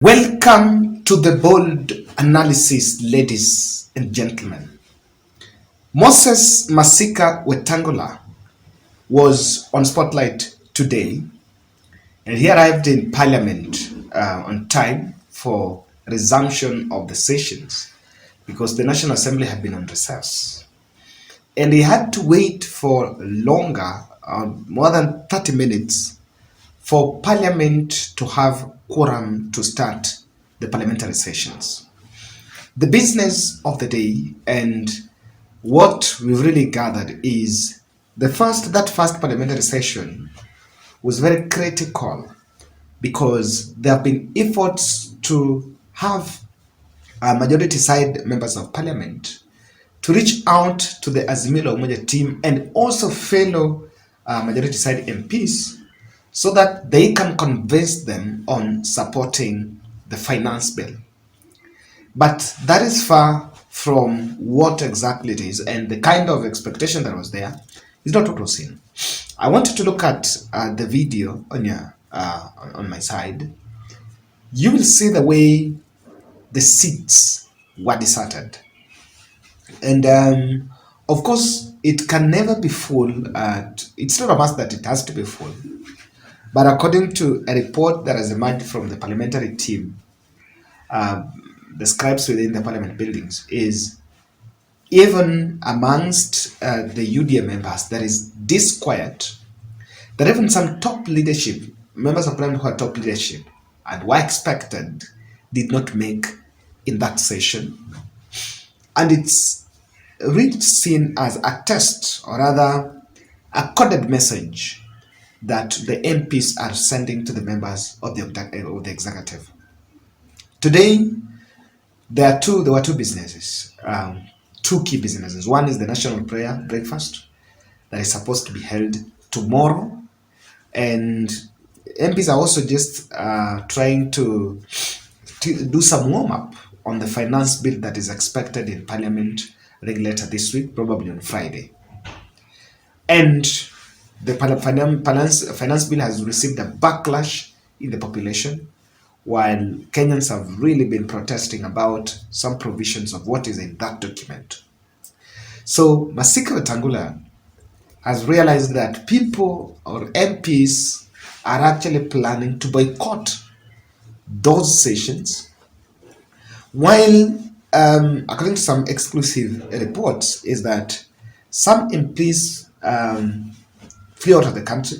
Welcome to the bold analysis, ladies and gentlemen. Moses Masika Wetangula was on spotlight today, and he arrived in Parliament on time for resumption of the sessions because the National Assembly had been on recess. And he had to wait for longer, more than 30 minutes, for Parliament to have quorum to start the parliamentary sessions. The business of the day and what we've really gathered is that first parliamentary session was very critical because there have been efforts to have majority side members of parliament to reach out to the Azimio la Umoja team and also fellow majority side MPs so that they can convince them on supporting the finance bill. But that is far from what exactly it is, and the kind of expectation that was there is not what was seen. I wanted to look at the video on my side. You will see the way the seats were deserted. And of course, it can never be full. It's not a must that it has to be full. But according to a report that has emerged from the parliamentary team, the scribes within the parliament buildings, is even amongst the UDA members, there is disquiet that even some top leadership, members of parliament who are top leadership and were expected, did not make in that session. And it's really seen as a test, or rather a coded message that the MPs are sending to the members of the executive. Today, there were two businesses, two key businesses. One is the national prayer breakfast that is supposed to be held tomorrow, and MPs are also just trying to do some warm-up on the finance bill that is expected in Parliament later this week, probably on Friday. And the finance bill has received a backlash in the population, while Kenyans have really been protesting about some provisions of what is in that document. So Masika Wetangula has realized that people or MPs are actually planning to boycott those sessions, while according to some exclusive reports is that some MPs flew out of the country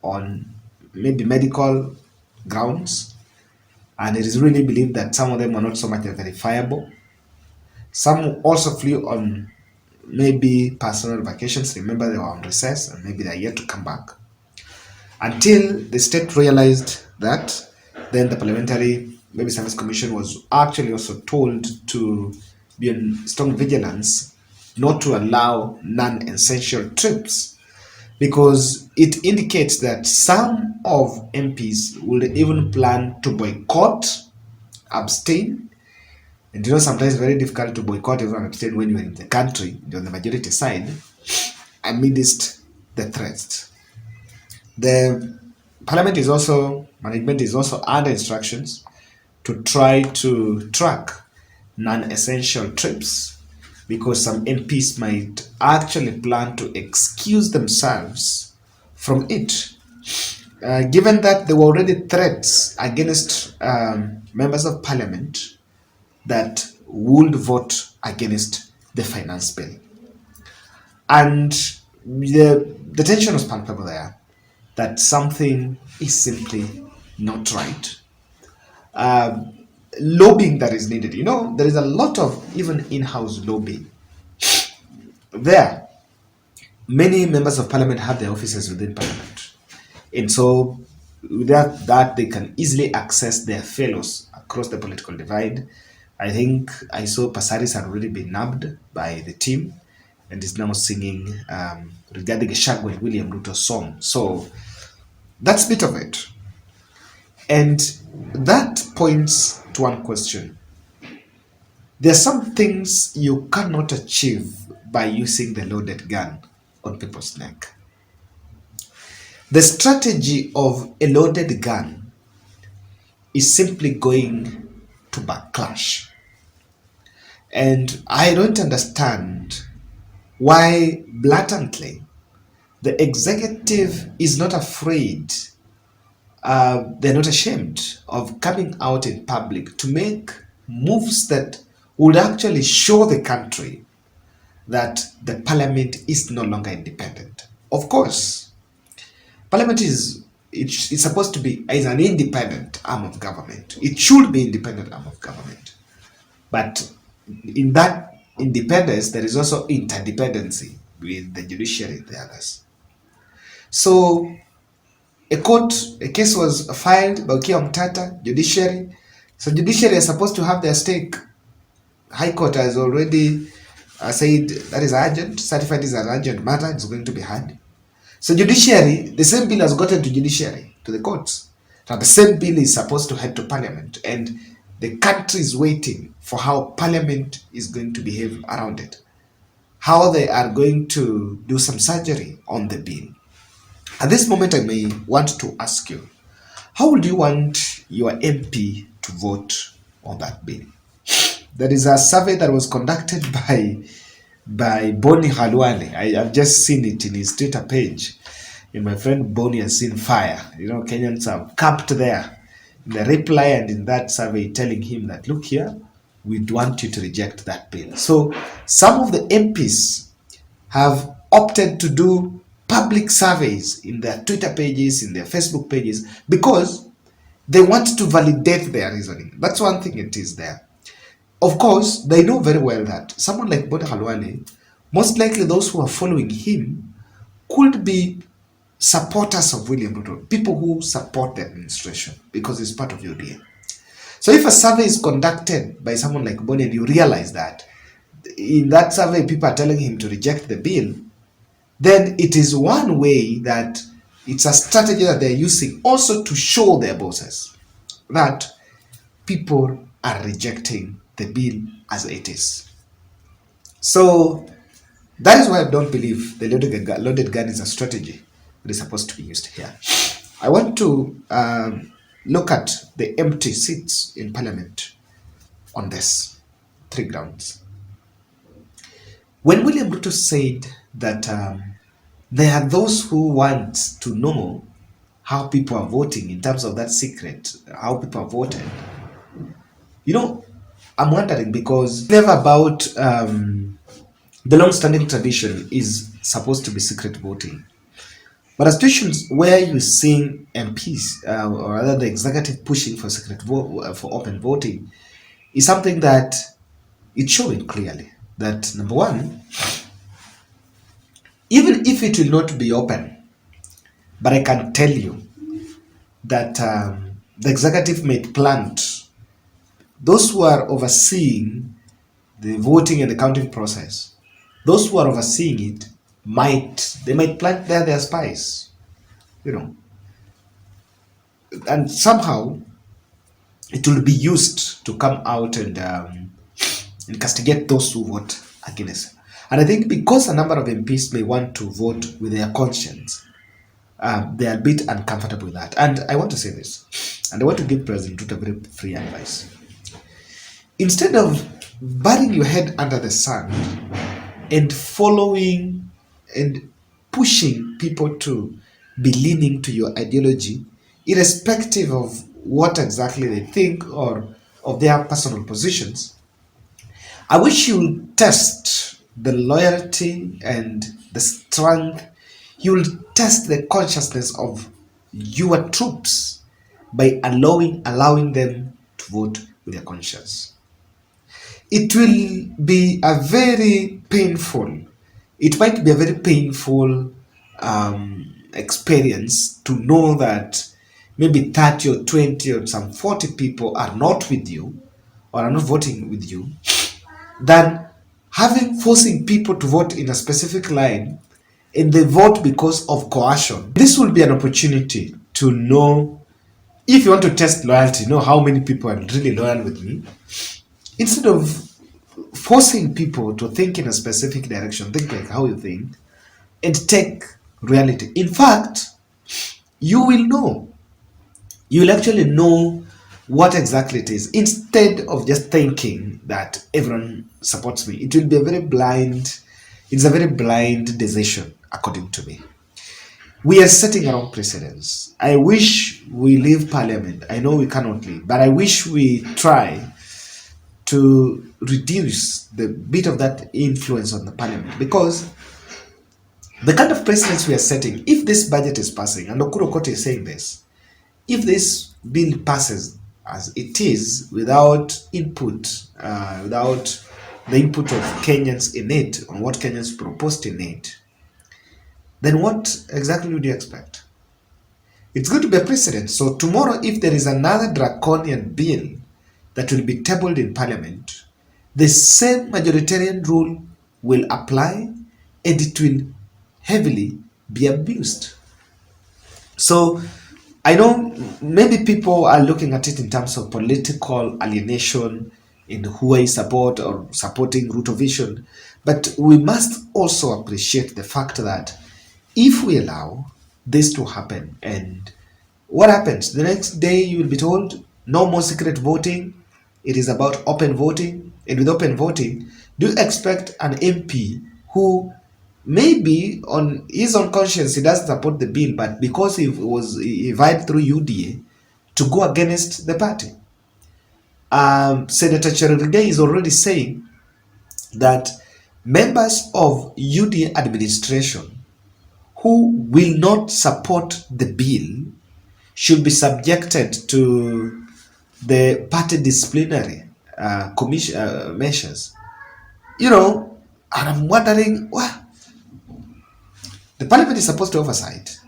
on maybe medical grounds, and it is really believed that some of them were not so much verifiable. Some also flew on maybe personal vacations. Remember, they were on recess and maybe they're yet to come back. Until the state realized that, then the Parliamentary Maybe Service Commission was actually also told to be on strong vigilance not to allow non-essential trips, because it indicates that some of MPs will even plan to boycott, abstain. And sometimes it's very difficult to boycott and abstain when you're in the country, you're on the majority side, amidst the threats. The parliament management is also under instructions to try to track non-essential trips, because some MPs might actually plan to excuse themselves from it, given that there were already threats against members of parliament that would vote against the finance bill. And the tension was palpable there, that something is simply not right. Lobbying that is needed. There is a lot of even in-house lobbying. There, many members of parliament have their offices within parliament. And so, without that, they can easily access their fellows across the political divide. I think I saw Pasaris had already been nabbed by the team and is now singing regarding a Shagwell William Ruto song. So, that's a bit of it. And that points to one question. There are some things you cannot achieve by using the loaded gun on people's neck. The strategy of a loaded gun is simply going to backlash. And I don't understand why blatantly the executive is not afraid, they're not ashamed of coming out in public to make moves that would actually show the country that the parliament is no longer independent. Of course, parliament it's supposed to be is an independent arm of government. It should be independent arm of government. But in that independence, there is also interdependency with the judiciary and the others. So a case was filed by Okia Mtata, judiciary. So judiciary is supposed to have their stake. High Court has already said that is urgent, certified is an urgent matter, it's going to be heard. So judiciary, the same bill has gotten to judiciary, to the courts. Now the same bill is supposed to head to parliament, and the country is waiting for how parliament is going to behave around it. How they are going to do some surgery on the bill. At this moment, I may want to ask you, how would you want your MP to vote on that bill? There is a survey that was conducted by Boni Halwale. I've just seen it in his Twitter page. And my friend Boni has seen fire. Kenyans have camped there in the reply and in that survey telling him that, look here, we'd want you to reject that bill. So some of the MPs have opted to do public surveys in their Twitter pages, in their Facebook pages, because they want to validate their reasoning. That's one thing it is there. Of course, they know very well that someone like Boni Halwale, most likely those who are following him could be supporters of William Ruto, people who support the administration because it's part of UDA. So if a survey is conducted by someone like Boni and you realize that in that survey people are telling him to reject the bill, then it is one way that it's a strategy that they're using also to show their bosses that people are rejecting the bill as it is. So that is why I don't believe the loaded gun is a strategy that is supposed to be used here. I want to look at the empty seats in parliament on this 3 grounds. When William Ruto said that there are those who want to know how people are voting in terms of that secret, how people are voted, I'm wondering, because never about the long-standing tradition is supposed to be secret voting. But situations where you're seeing MPs or rather the executive pushing for secret vote, for open voting, is something that it's showing clearly that, number one, even if it will not be open, but I can tell you that the executive may plant those who are overseeing the voting and the counting process, those who are overseeing it might plant there their spies, and somehow it will be used to come out and castigate those who vote against. And I think because a number of MPs may want to vote with their conscience, they are a bit uncomfortable with that. And I want to say this, and I want to give President Ruto very free advice. Instead of burying your head under the sand and following and pushing people to be leaning to your ideology, irrespective of what exactly they think or of their personal positions, I wish you will test the loyalty and the strength. You will test the consciousness of your troops by allowing them to vote with their conscience. It will be a very painful, it might be a very painful experience to know that maybe 30 or 20 or some 40 people are not with you or are not voting with you, than forcing people to vote in a specific line and they vote because of coercion. This will be an opportunity to know, if you want to test loyalty, know how many people are really loyal with me. Instead of forcing people to think in a specific direction, think like how you think, and take reality. In fact, you will actually know what exactly it is, instead of just thinking that everyone supports me. It will be a very blind, it's a very blind decision, according to me. We are setting our own precedents. I wish we leave parliament. I know we cannot leave, but I wish we try to reduce the bit of that influence on the parliament, because the kind of precedents we are setting, if this budget is passing, and Okuro Kote is saying this, if this bill passes as it is without input, without the input of Kenyans in it, on what Kenyans proposed in it, then what exactly would you expect? It's going to be a precedent. So tomorrow, if there is another draconian bill that will be tabled in parliament, the same majoritarian rule will apply, and it will heavily be abused. So I know maybe people are looking at it in terms of political alienation in who I support or supporting Ruto vision, but we must also appreciate the fact that if we allow this to happen, and what happens the next day, you will be told no more secret voting, it is about open voting. And with open voting, do you expect an MP who maybe on his own conscience he doesn't support the bill, but because he vibed through UDA, to go against the party? Senator Cherargei is already saying that members of UDA administration who will not support the bill should be subjected to the party disciplinary commission measures. You know, and I'm wondering, what the parliament is supposed to oversight.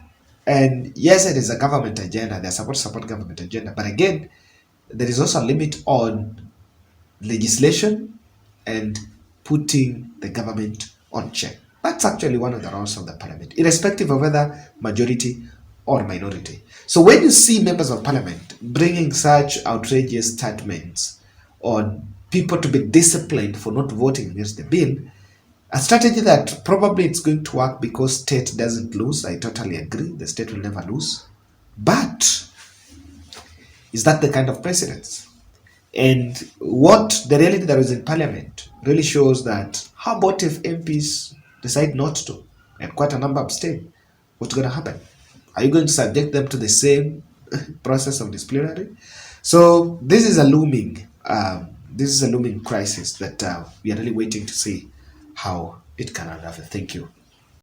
And yes, it is a government agenda. They're supposed to support government agenda. But again, there is also a limit on legislation and putting the government on check. That's actually one of the roles of the parliament, irrespective of whether majority or minority. So when you see members of parliament bringing such outrageous statements on people to be disciplined for not voting against the bill, a strategy that probably it's going to work because state doesn't lose. I totally agree. The state will never lose. But is that the kind of precedence? And what the reality that is in parliament really shows that, how about if MPs decide not to and quite a number abstain? What's going to happen? Are you going to subject them to the same process of disciplinary? So this is a looming crisis that we are really waiting to see how it can unravel. Thank you.